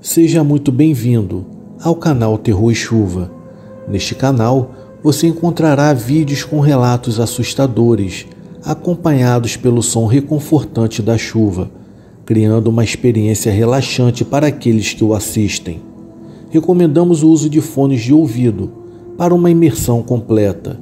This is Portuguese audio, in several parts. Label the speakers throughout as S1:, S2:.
S1: Seja muito bem-vindo ao canal Terror e Chuva. Neste canal você encontrará vídeos com relatos assustadores, acompanhados pelo som reconfortante da chuva, criando uma experiência relaxante para aqueles que o assistem. Recomendamos o uso de fones de ouvido para uma imersão completa.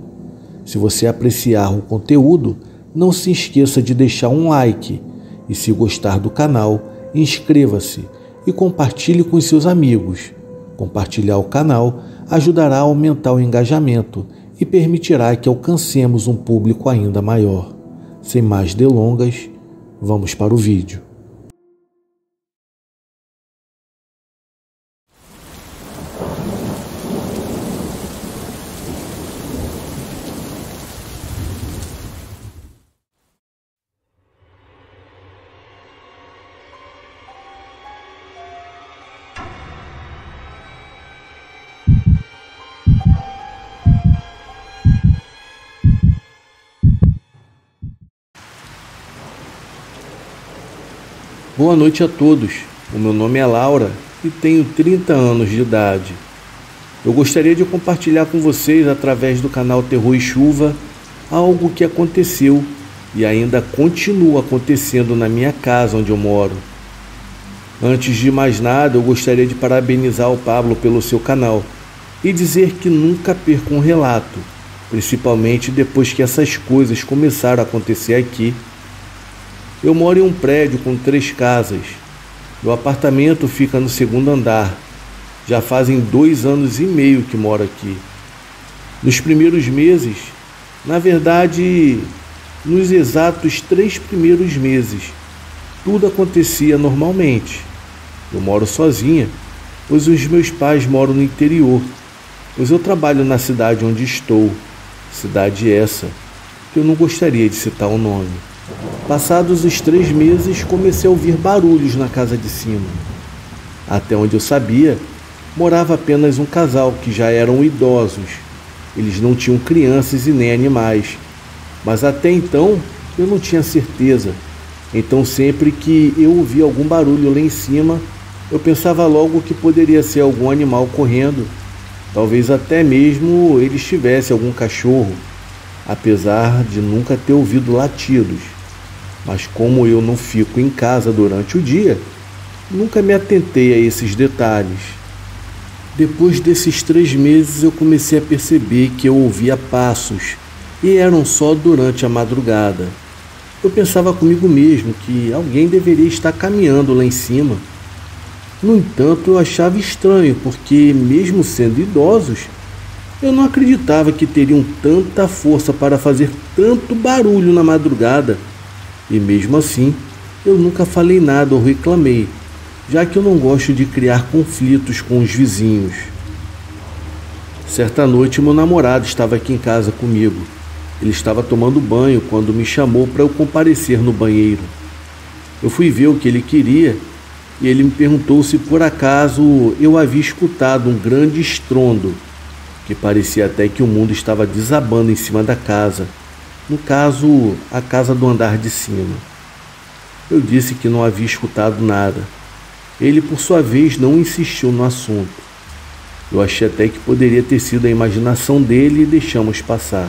S1: Se você apreciar o conteúdo, não se esqueça de deixar um like e, se gostar do canal, inscreva-se e compartilhe com seus amigos. Compartilhar o canal ajudará a aumentar o engajamento e permitirá que alcancemos um público ainda maior. Sem mais delongas, vamos para o vídeo. Boa noite a todos, o meu nome é Laura e tenho 30 anos de idade. Eu gostaria de compartilhar com vocês, através do canal Terror e Chuva, algo que aconteceu e ainda continua acontecendo na minha casa onde eu moro. Antes de mais nada, eu gostaria de parabenizar o Pablo pelo seu canal e dizer que nunca perca um relato, principalmente depois que essas coisas começaram a acontecer aqui. Eu moro em um prédio com 3 casas. Meu apartamento fica no 2º andar. Já fazem 2 anos e meio que moro aqui. Nos primeiros meses, na verdade, nos exatos 3 primeiros meses, tudo acontecia normalmente. Eu moro sozinha, pois os meus pais moram no interior, pois eu trabalho na cidade onde estou. Cidade essa, que eu não gostaria de citar o nome. Passados os 3 meses, comecei a ouvir barulhos na casa de cima. Até onde eu sabia, morava apenas um casal que já eram idosos. Eles não tinham crianças e nem animais. Mas até então, eu não tinha certeza. Então, sempre que eu ouvia algum barulho lá em cima, eu pensava logo que poderia ser algum animal correndo. Talvez até mesmo eles tivessem algum cachorro, apesar de nunca ter ouvido latidos. Mas como eu não fico em casa durante o dia, nunca me atentei a esses detalhes. Depois desses 3 meses eu comecei a perceber que eu ouvia passos, e eram só durante a madrugada. Eu pensava comigo mesmo que alguém deveria estar caminhando lá em cima. No entanto, eu achava estranho, porque mesmo sendo idosos, eu não acreditava que teriam tanta força para fazer tanto barulho na madrugada. E mesmo assim, eu nunca falei nada ou reclamei, já que eu não gosto de criar conflitos com os vizinhos. Certa noite, meu namorado estava aqui em casa comigo. Ele estava tomando banho quando me chamou para eu comparecer no banheiro. Eu fui ver o que ele queria e ele me perguntou se por acaso eu havia escutado um grande estrondo, que parecia até que o mundo estava desabando em cima da casa. No caso, a casa do andar de cima. Eu disse que não havia escutado nada. Ele, por sua vez, não insistiu no assunto. Eu achei até que poderia ter sido a imaginação dele e deixamos passar.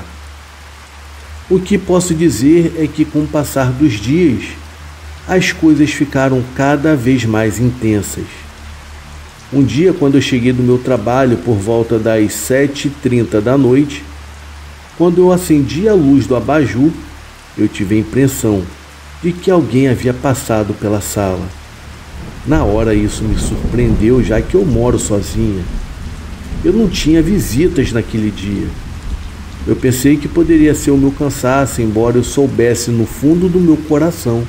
S1: O que posso dizer é que, com o passar dos dias, as coisas ficaram cada vez mais intensas. Um dia, quando eu cheguei do meu trabalho por volta das 7h30 da noite, quando eu acendi a luz do abajur, eu tive a impressão de que alguém havia passado pela sala. Na hora isso me surpreendeu, já que eu moro sozinha. Eu não tinha visitas naquele dia. Eu pensei que poderia ser o meu cansaço, embora eu soubesse no fundo do meu coração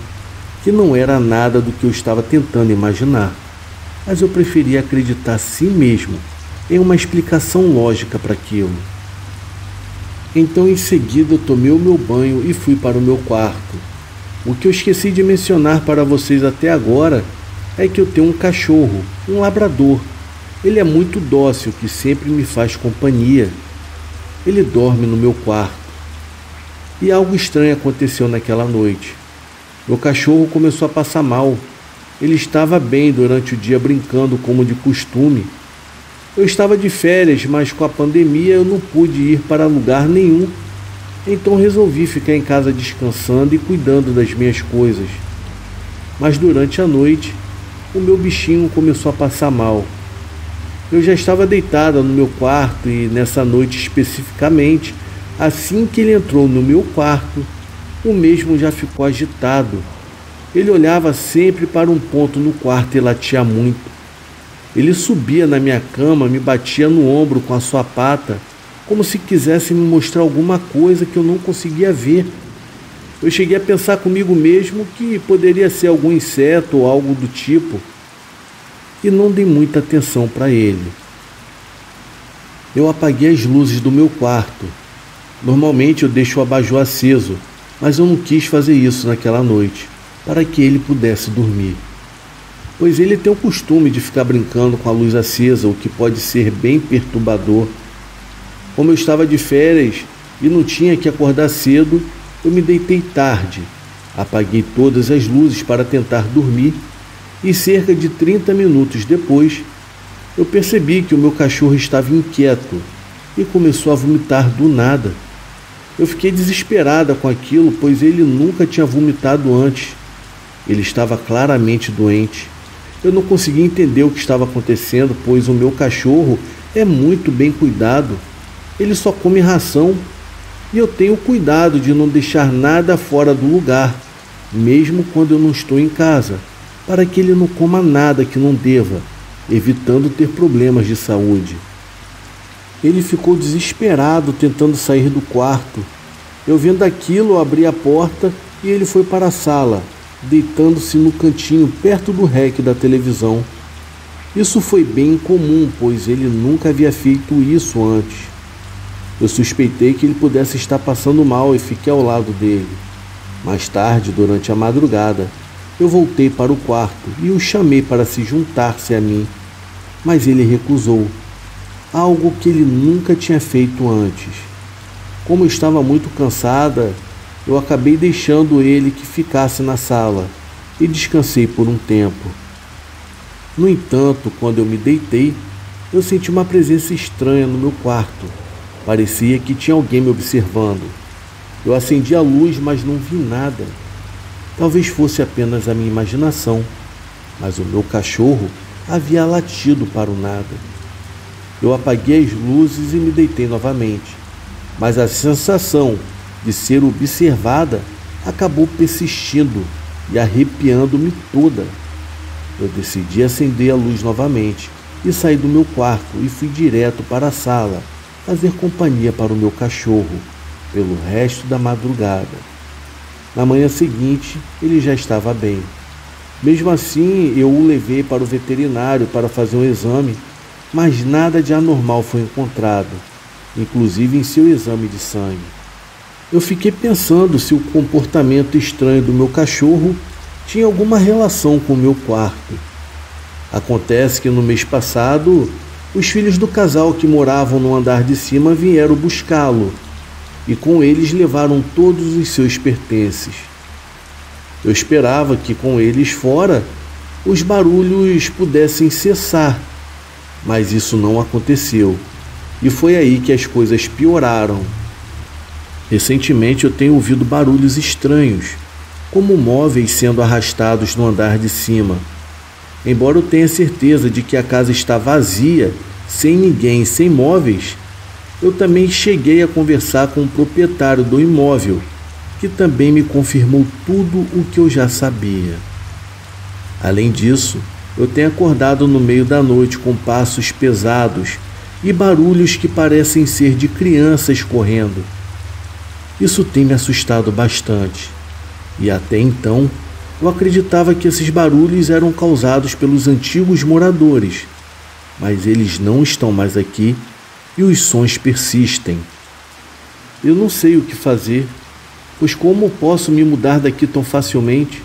S1: que não era nada do que eu estava tentando imaginar. Mas eu preferia acreditar assim mesmo em uma explicação lógica para aquilo. Então, em seguida, eu tomei o meu banho e fui para o meu quarto. O que eu esqueci de mencionar para vocês até agora é que eu tenho um cachorro, um labrador. Ele é muito dócil, que sempre me faz companhia. Ele dorme no meu quarto. E algo estranho aconteceu naquela noite. Meu cachorro começou a passar mal. Ele estava bem durante o dia brincando como de costume. Eu estava de férias, mas com a pandemia eu não pude ir para lugar nenhum. Então resolvi ficar em casa descansando e cuidando das minhas coisas. Mas durante a noite, o meu bichinho começou a passar mal. Eu já estava deitada no meu quarto e nessa noite especificamente, assim que ele entrou no meu quarto, o mesmo já ficou agitado. Ele olhava sempre para um ponto no quarto e latia muito. Ele subia na minha cama, me batia no ombro com a sua pata, como se quisesse me mostrar alguma coisa que eu não conseguia ver. Eu cheguei a pensar comigo mesmo que poderia ser algum inseto ou algo do tipo, e não dei muita atenção para ele. Eu apaguei as luzes do meu quarto. Normalmente eu deixo o abajur aceso, mas eu não quis fazer isso naquela noite, para que ele pudesse dormir. Pois ele tem o costume de ficar brincando com a luz acesa, o que pode ser bem perturbador. Como eu estava de férias e não tinha que acordar cedo, eu me deitei tarde. Apaguei todas as luzes para tentar dormir e cerca de 30 minutos depois, eu percebi que o meu cachorro estava inquieto e começou a vomitar do nada. Eu fiquei desesperada com aquilo, pois ele nunca tinha vomitado antes. Ele estava claramente doente. Eu não conseguia entender o que estava acontecendo, pois o meu cachorro é muito bem cuidado. Ele só come ração e eu tenho cuidado de não deixar nada fora do lugar, mesmo quando eu não estou em casa, para que ele não coma nada que não deva, evitando ter problemas de saúde. Ele ficou desesperado tentando sair do quarto. Eu vendo aquilo, eu abri a porta e ele foi para a sala, deitando-se no cantinho perto do REC da televisão. Isso foi bem incomum, pois ele nunca havia feito isso antes. Eu suspeitei que ele pudesse estar passando mal e fiquei ao lado dele. Mais tarde, durante a madrugada, eu voltei para o quarto e o chamei para se juntar-se a mim, mas ele recusou, algo que ele nunca tinha feito antes. Como eu estava muito cansada, eu acabei deixando ele que ficasse na sala e descansei por um tempo. No entanto, quando eu me deitei, eu senti uma presença estranha no meu quarto. Parecia que tinha alguém me observando. Eu acendi a luz, mas não vi nada. Talvez fosse apenas a minha imaginação, mas o meu cachorro havia latido para o nada. Eu apaguei as luzes e me deitei novamente, mas a sensação de ser observada acabou persistindo e arrepiando-me toda. Eu decidi acender a luz novamente e saí do meu quarto e fui direto para a sala fazer companhia para o meu cachorro pelo resto da madrugada. Na manhã seguinte, ele já estava bem. Mesmo assim, eu o levei para o veterinário para fazer um exame, mas nada de anormal foi encontrado, inclusive em seu exame de sangue. Eu fiquei pensando se o comportamento estranho do meu cachorro tinha alguma relação com o meu quarto. Acontece que no mês passado, os filhos do casal que moravam no andar de cima vieram buscá-lo e com eles levaram todos os seus pertences. Eu esperava que com eles fora os barulhos pudessem cessar, mas isso não aconteceu e foi aí que as coisas pioraram. Recentemente eu tenho ouvido barulhos estranhos, como móveis sendo arrastados no andar de cima. Embora eu tenha certeza de que a casa está vazia, sem ninguém, sem móveis, eu também cheguei a conversar com o proprietário do imóvel, que também me confirmou tudo o que eu já sabia. Além disso, eu tenho acordado no meio da noite com passos pesados e barulhos que parecem ser de crianças correndo. Isso tem me assustado bastante, e até então eu acreditava que esses barulhos eram causados pelos antigos moradores, mas eles não estão mais aqui e os sons persistem. Eu não sei o que fazer, pois como posso me mudar daqui tão facilmente?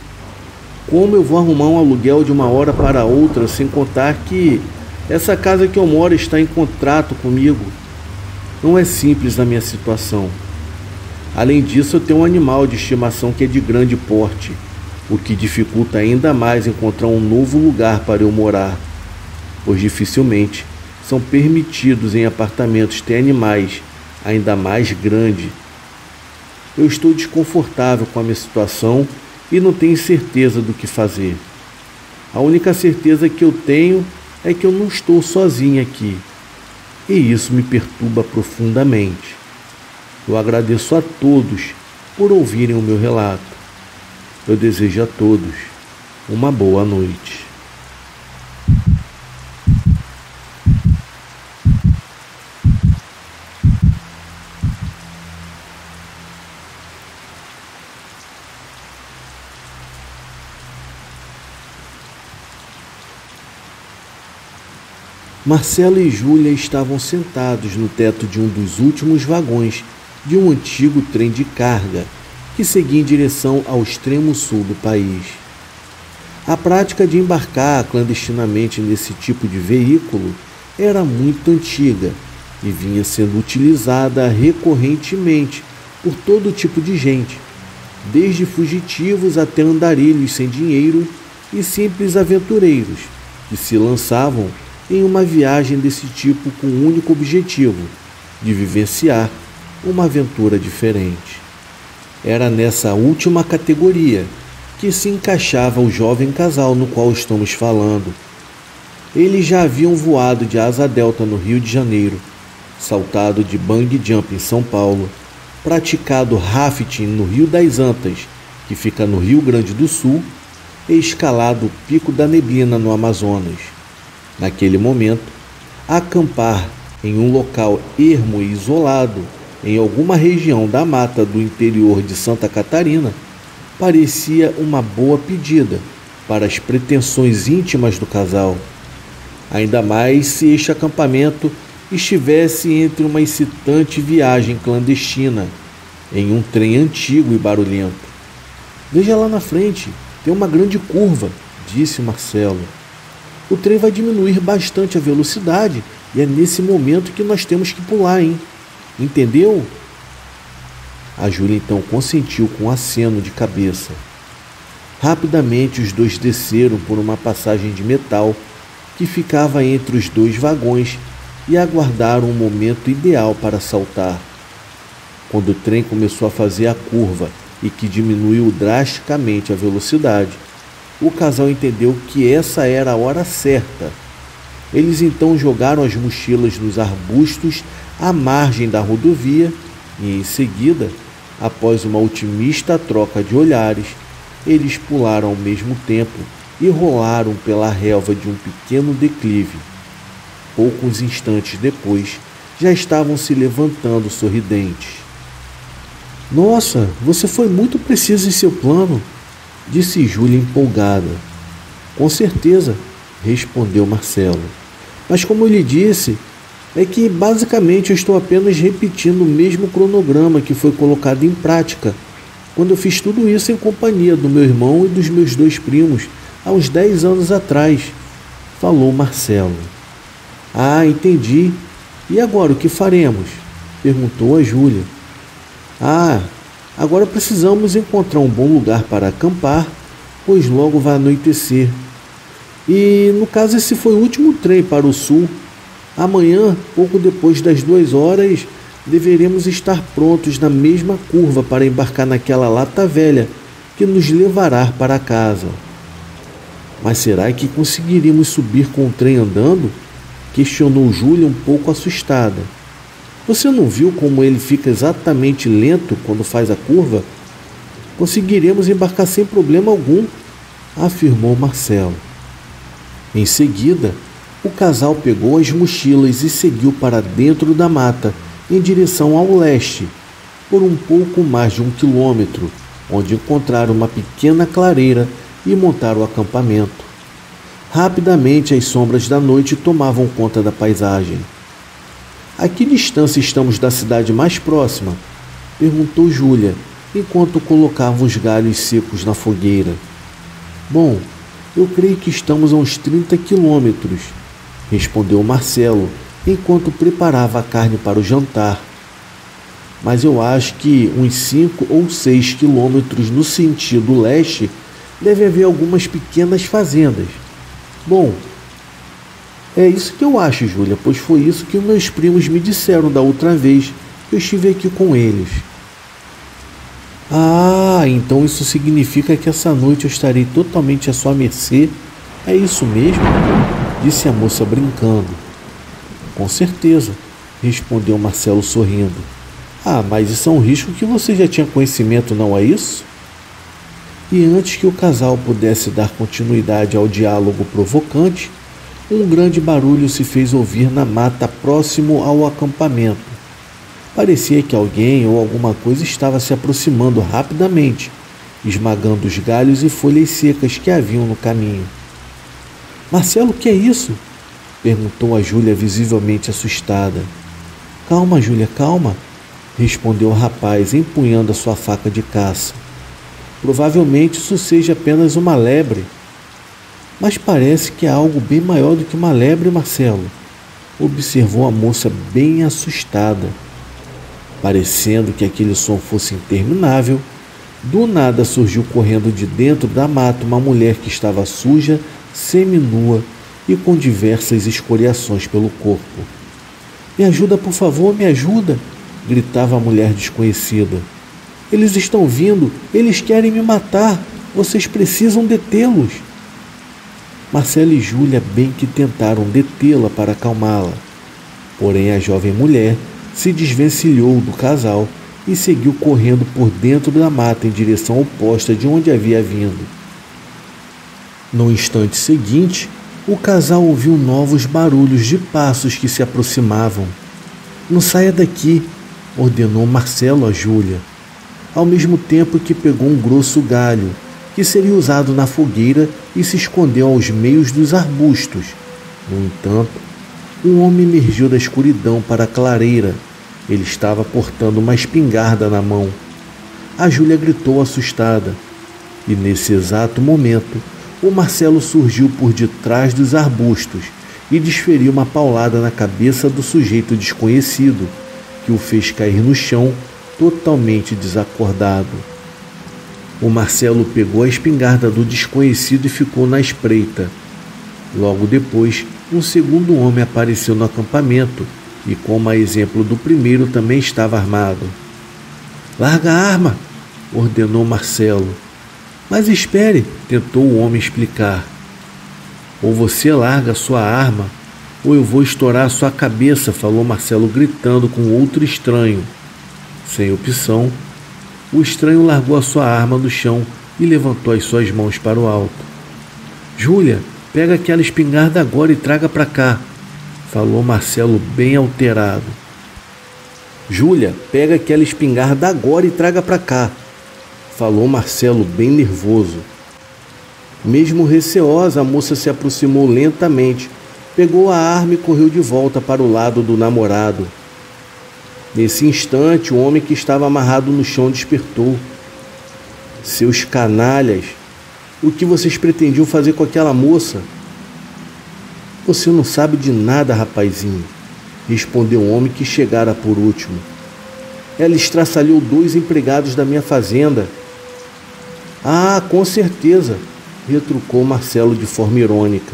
S1: Como eu vou arrumar um aluguel de uma hora para outra, sem contar que essa casa que eu moro está em contrato comigo? Não é simples a minha situação. Além disso, eu tenho um animal de estimação que é de grande porte, o que dificulta ainda mais encontrar um novo lugar para eu morar, pois dificilmente são permitidos em apartamentos ter animais, ainda mais grandes. Eu estou desconfortável com a minha situação e não tenho certeza do que fazer. A única certeza que eu tenho é que eu não estou sozinho aqui, e isso me perturba profundamente. Eu agradeço a todos por ouvirem o meu relato. Eu desejo a todos uma boa noite. Marcelo e Júlia estavam sentados no teto de um dos últimos vagões de um antigo trem de carga que seguia em direção ao extremo sul do país. A prática de embarcar clandestinamente nesse tipo de veículo era muito antiga e vinha sendo utilizada recorrentemente por todo tipo de gente, desde fugitivos até andarilhos sem dinheiro e simples aventureiros que se lançavam em uma viagem desse tipo com o único objetivo de vivenciar uma aventura diferente. Era nessa última categoria que se encaixava o jovem casal no qual estamos falando. Eles já haviam voado de asa delta no Rio de Janeiro, saltado de bungee jump em São Paulo, praticado rafting no Rio das Antas, que fica no Rio Grande do Sul, e escalado o Pico da Neblina no Amazonas. Naquele momento, acampar em um local ermo e isolado, em alguma região da mata do interior de Santa Catarina, parecia uma boa pedida para as pretensões íntimas do casal. Ainda mais se este acampamento estivesse entre uma excitante viagem clandestina, em um trem antigo e barulhento. "Veja lá na frente, tem uma grande curva", disse Marcelo. "O trem vai diminuir bastante a velocidade e é nesse momento que nós temos que pular, hein? Entendeu?" A Júlia então consentiu com um aceno de cabeça. Rapidamente os dois desceram por uma passagem de metal que ficava entre os dois vagões e aguardaram o momento ideal para saltar. Quando o trem começou a fazer a curva e que diminuiu drasticamente a velocidade, o casal entendeu que essa era a hora certa. Eles então jogaram as mochilas nos arbustos à margem da rodovia e, em seguida, após uma otimista troca de olhares, eles pularam ao mesmo tempo e rolaram pela relva de um pequeno declive. Poucos instantes depois, já estavam se levantando sorridentes. "Nossa, você foi muito preciso em seu plano", disse Júlia empolgada. "Com certeza", respondeu Marcelo. "Mas como eu lhe disse, é que basicamente eu estou apenas repetindo o mesmo cronograma que foi colocado em prática quando eu fiz tudo isso em companhia do meu irmão e dos meus 2 primos há uns 10 anos atrás", falou Marcelo. "Ah, entendi. E agora o que faremos?", perguntou a Júlia. "Ah, agora precisamos encontrar um bom lugar para acampar, pois logo vai anoitecer. E, no caso, esse foi o último trem para o sul. Amanhã, pouco depois das 2 horas, deveremos estar prontos na mesma curva para embarcar naquela lata velha que nos levará para casa." "Mas será que conseguiríamos subir com o trem andando?", questionou Júlia um pouco assustada. "Você não viu como ele fica exatamente lento quando faz a curva?" "Conseguiremos embarcar sem problema algum", afirmou Marcelo. Em seguida, o casal pegou as mochilas e seguiu para dentro da mata, em direção ao leste, por um pouco mais de 1 quilômetro, onde encontraram uma pequena clareira e montaram o acampamento. Rapidamente as sombras da noite tomavam conta da paisagem. "A que distância estamos da cidade mais próxima?", perguntou Júlia, enquanto colocavam os galhos secos na fogueira. "Bom, eu creio que estamos a uns 30 quilômetros", respondeu Marcelo, enquanto preparava a carne para o jantar. "Mas eu acho que uns 5 ou 6 quilômetros no sentido leste deve haver algumas pequenas fazendas. Bom, é isso que eu acho, Júlia, pois foi isso que meus primos me disseram da outra vez que eu estive aqui com eles. Ah, então isso significa que essa noite eu estarei totalmente à sua mercê? É isso mesmo? Disse a moça brincando. Com certeza, respondeu Marcelo sorrindo. Ah, mas isso é um risco que você já tinha conhecimento, não é isso? E antes que o casal pudesse dar continuidade ao diálogo provocante, um grande barulho se fez ouvir na mata próximo ao acampamento. Parecia que alguém ou alguma coisa estava se aproximando rapidamente, esmagando os galhos e folhas secas que haviam no caminho. Marcelo, o que é isso? Perguntou a Júlia, visivelmente assustada. Calma, Júlia, calma, respondeu o rapaz, empunhando a sua faca de caça. Provavelmente isso seja apenas uma lebre. Mas parece que é algo bem maior do que uma lebre, Marcelo, observou a moça bem assustada. Parecendo que aquele som fosse interminável, do nada surgiu correndo de dentro da mata uma mulher que estava suja, seminua e com diversas escoriações pelo corpo. Me ajuda, por favor, me ajuda, gritava a mulher desconhecida. Eles estão vindo, eles querem me matar, vocês precisam detê-los. Marcelo e Júlia bem que tentaram detê-la para acalmá-la, porém a jovem mulher se desvencilhou do casal e seguiu correndo por dentro da mata em direção oposta de onde havia vindo. No instante seguinte, o casal ouviu novos barulhos de passos que se aproximavam. Não saia daqui, ordenou Marcelo a Júlia, ao mesmo tempo que pegou um grosso galho, que seria usado na fogueira, e se escondeu aos meios dos arbustos. No entanto, um homem emergiu da escuridão para a clareira. Ele estava portando uma espingarda na mão. A Júlia gritou assustada, e nesse exato momento, o Marcelo surgiu por detrás dos arbustos e desferiu uma paulada na cabeça do sujeito desconhecido, que o fez cair no chão, totalmente desacordado. O Marcelo pegou a espingarda do desconhecido e ficou na espreita. Logo depois, um segundo homem apareceu no acampamento e, como a exemplo do primeiro, também estava armado. Larga a arma, ordenou Marcelo. Mas espere, tentou o homem explicar. Ou você larga sua arma, ou eu vou estourar a sua cabeça, falou Marcelo gritando com outro estranho. Sem opção, o estranho largou a sua arma no chão e levantou as suas mãos para o alto. Júlia, pega aquela espingarda agora e traga para cá, falou Marcelo bem alterado. Júlia, pega aquela espingarda agora e traga para cá, falou Marcelo bem nervoso. Mesmo receosa, a moça se aproximou lentamente, pegou a arma e correu de volta para o lado do namorado. Nesse instante, o homem que estava amarrado no chão despertou. Seus canalhas, o que vocês pretendiam fazer com aquela moça? Você não sabe de nada, rapazinho, respondeu o homem que chegara por último. Ela estraçalhou 2 empregados da minha fazenda. Ah, com certeza, retrucou Marcelo de forma irônica.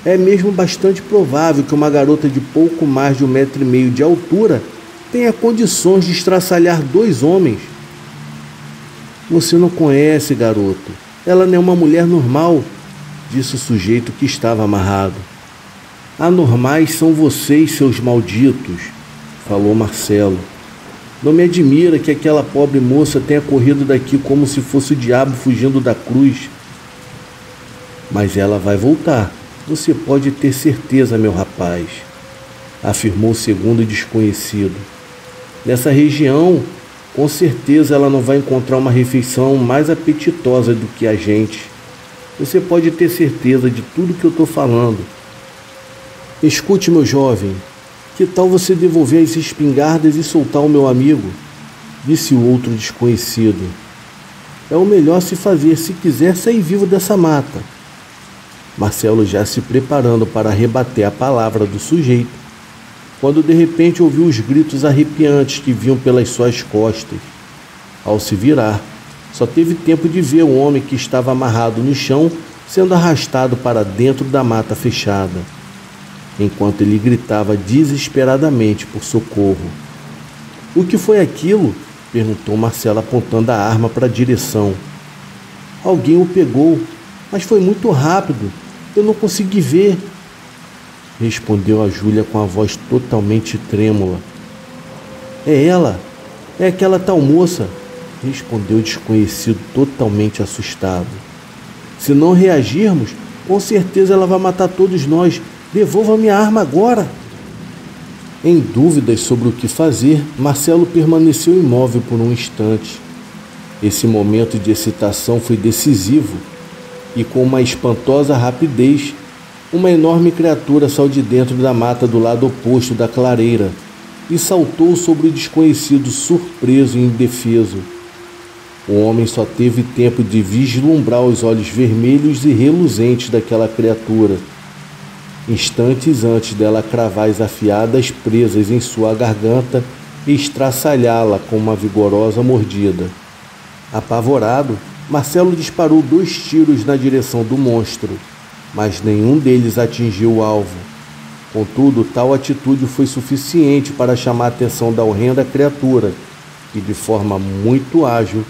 S1: É mesmo bastante provável que uma garota de pouco mais de 1,5 metro de altura tenha condições de estraçalhar 2 homens. Você não conhece, garoto. Ela não é uma mulher normal, disse o sujeito que estava amarrado. Anormais são vocês, seus malditos, falou Marcelo. Não me admira que aquela pobre moça tenha corrido daqui como se fosse o diabo fugindo da cruz. Mas ela vai voltar, você pode ter certeza, meu rapaz, afirmou o segundo desconhecido. Nessa região, com certeza ela não vai encontrar uma refeição mais apetitosa do que a gente. Você pode ter certeza de tudo que eu estou falando. Escute, meu jovem, que tal você devolver as espingardas e soltar o meu amigo? Disse o outro desconhecido. É o melhor se fazer se quiser sair vivo dessa mata. Marcelo já se preparando para rebater a palavra do sujeito, quando de repente ouviu os gritos arrepiantes que vinham pelas suas costas. Ao se virar, Só teve tempo de ver o homem que estava amarrado no chão sendo arrastado para dentro da mata fechada, enquanto ele gritava desesperadamente por socorro. "O que foi aquilo?" perguntou Marcelo, apontando a arma para a direção. "Alguém o pegou, mas foi muito rápido. Eu não consegui ver", respondeu a Júlia com a voz totalmente trêmula. "É ela, é aquela tal moça", respondeu o desconhecido totalmente assustado. "Se não reagirmos, com certeza ela vai matar todos nós. Devolva minha arma agora." Em dúvidas sobre o que fazer, Marcelo permaneceu imóvel por um instante. Esse momento de excitação foi decisivo e, com uma espantosa rapidez, uma enorme criatura saiu de dentro da mata do lado oposto da clareira e saltou sobre o desconhecido, surpreso e indefeso. O homem só teve tempo de vislumbrar os olhos vermelhos e reluzentes daquela criatura, instantes antes dela cravar as afiadas presas em sua garganta e estraçalhá-la com uma vigorosa mordida. Apavorado, Marcelo disparou 2 tiros na direção do monstro, mas nenhum deles atingiu o alvo. Contudo, tal atitude foi suficiente para chamar a atenção da horrenda criatura, que de forma muito ágil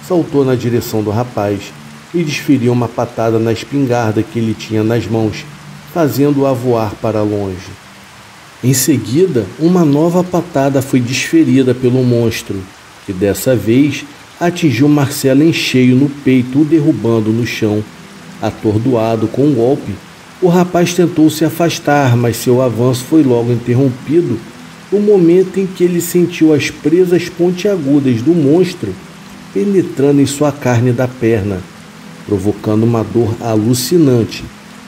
S1: saltou na direção do rapaz e desferiu uma patada na espingarda que ele tinha nas mãos, fazendo-a voar para longe. Em seguida, uma nova patada foi desferida pelo monstro, que dessa vez atingiu Marcelo em cheio no peito, o derrubando no chão. Atordoado com o golpe, o rapaz tentou se afastar, mas seu avanço foi logo interrompido no momento em que ele sentiu as presas pontiagudas do monstro penetrando em sua carne da perna, provocando uma dor alucinante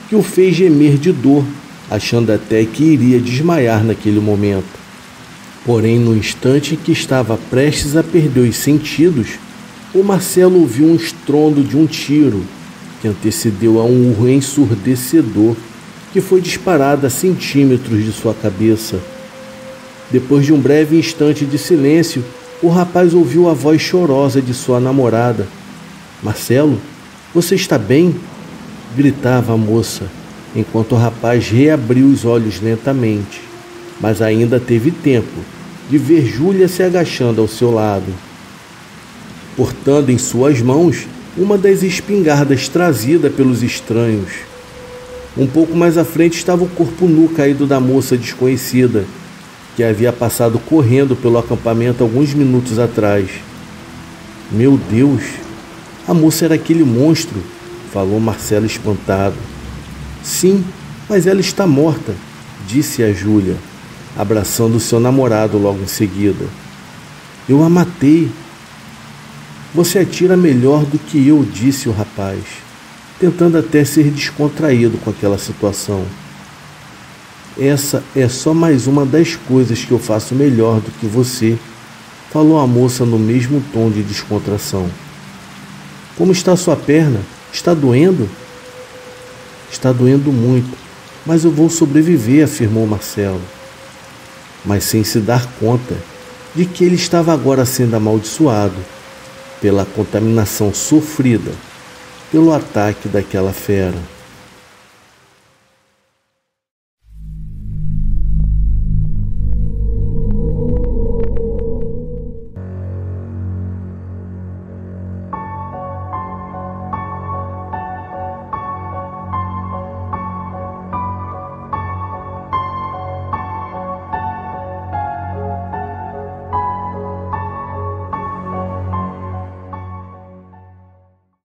S1: que o fez gemer de dor, achando até que iria desmaiar naquele momento. Porém, no instante em que estava prestes a perder os sentidos, o Marcelo ouviu um estrondo de um tiro, que antecedeu a um urro ensurdecedor que foi disparado a centímetros de sua cabeça. Depois de um breve instante de silêncio, o rapaz ouviu a voz chorosa de sua namorada. "Marcelo, você está bem?" gritava a moça, enquanto o rapaz reabriu os olhos lentamente, mas ainda teve tempo de ver Júlia se agachando ao seu lado, portando em suas mãos uma das espingardas trazida pelos estranhos. Um pouco mais à frente estava o corpo nu caído da moça desconhecida, que havia passado correndo pelo acampamento alguns minutos atrás. "Meu Deus, a moça era aquele monstro", falou Marcelo espantado. "Sim, mas ela está morta", disse a Júlia, abraçando seu namorado logo em seguida. "Eu a matei." "Você atira melhor do que eu", disse o rapaz, tentando até ser descontraído com aquela situação. "Essa é só mais uma das coisas que eu faço melhor do que você", falou a moça no mesmo tom de descontração. "Como está sua perna? Está doendo?" "Está doendo muito, mas eu vou sobreviver", afirmou Marcelo, mas sem se dar conta de que ele estava agora sendo amaldiçoado pela contaminação sofrida pelo ataque daquela fera.